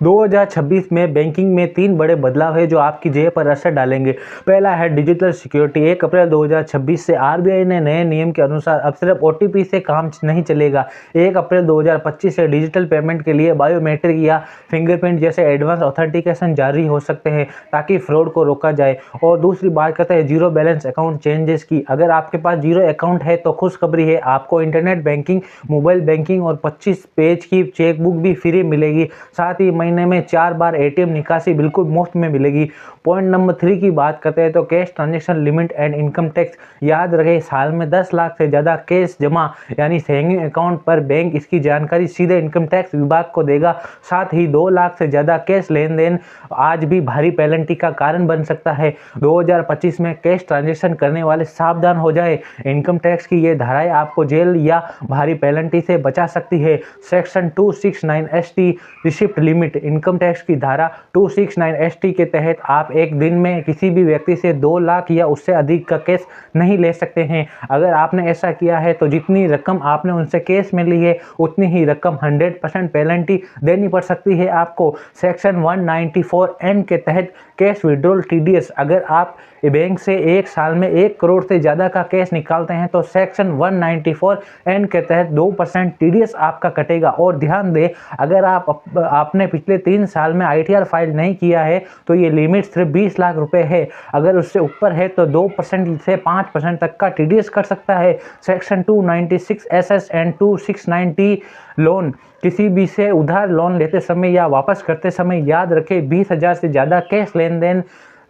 2026 में बैंकिंग में 3 बड़े बदलाव है जो आपकी जेब पर असर डालेंगे। पहला है डिजिटल सिक्योरिटी। 1 अप्रैल 2026 से आरबीआई ने नए नियम के अनुसार अब सिर्फ ओटीपी से काम नहीं चलेगा। 1 अप्रैल 2025 से डिजिटल पेमेंट के लिए बायोमेट्रिक या फिंगरप्रिंट जैसे एडवांस ऑथेंटिकेशन जारी हो सकते हैं ताकि फ्रॉड को रोका जाए। और दूसरी बात करते हैं जीरो बैलेंस अकाउंट चेंजेस की। अगर आपके पास जीरो अकाउंट है तो खुशखबरी है, आपको इंटरनेट बैंकिंग, मोबाइल बैंकिंग और 25 पेज की चेकबुक भी फ्री मिलेगी। साथ ही महीने में 4 बार एटीएम निकासी बिल्कुल मुफ्त में मिलेगी। पॉइंट नंबर 3 की बात करते हैं तो cash transaction limit and income tax. याद रखें, साल में 10 लाख से ज़्यादा कैश जमा यानी सेविंग अकाउंट पर बैंक इसकी जानकारी सीधे इनकम टैक्स विभाग को देगा। साथ ही 2 लाख से ज़्यादा कैश लेन देन आज भी भारी पेनल्टी का कारण बन सकता है। 2025 में कैश ट्रांजैक्शन करने वाले सावधान हो जाए। इनकम टैक्स की ये धाराएं आपको जेल या भारी पेनल्टी से बचा सकती है। Section 269 ST receipt limit. Income tax की धारा 269 ST के तहत आप एक दिन में किसी भी व्यक्ति से 2 लाख या उससे अधिक का कैश नहीं ले सकते हैं। अगर आपने ऐसा किया है तो जितनी रकम आपने उनसे कैश में ली है उतनी ही रकम 100% पेनल्टी देनी पड़ सकती है आपको। सेक्शन 194N के तहत कैश विड्रॉल TDS। अगर आप बैंक से एक साल में 1 करोड़ से ज़्यादा का कैश निकालते हैं तो सेक्शन 194N के तहत 2% TDS आपका कटेगा। और ध्यान दें, अगर आपने पिछले 3 साल में ITR फाइल नहीं किया है तो ये लिमिट सिर्फ 20 लाख रुपए है। अगर उससे ऊपर है तो 2% से 5% तक का TDS कर सकता है। Section 296 SS and 269T loan. किसी भी से उधार लोन लेते समय या वापस करते समय याद रखें 20,000 से ज़्यादा कैश लेन देन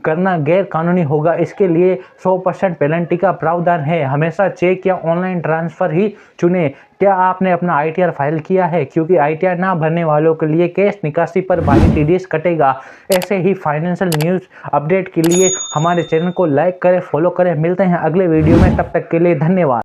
करना गैर कानूनी होगा। इसके लिए 100% पेनल्टी का प्रावधान है। हमेशा चेक या ऑनलाइन ट्रांसफ़र ही चुनें। क्या आपने अपना ITR फाइल किया है? क्योंकि ITR ना भरने वालों के लिए कैश निकासी पर भारी TDS कटेगा। ऐसे ही फाइनेंशियल न्यूज़ अपडेट के लिए हमारे चैनल को लाइक करें, फॉलो करें। मिलते हैं अगले वीडियो में, तब तक के लिए धन्यवाद।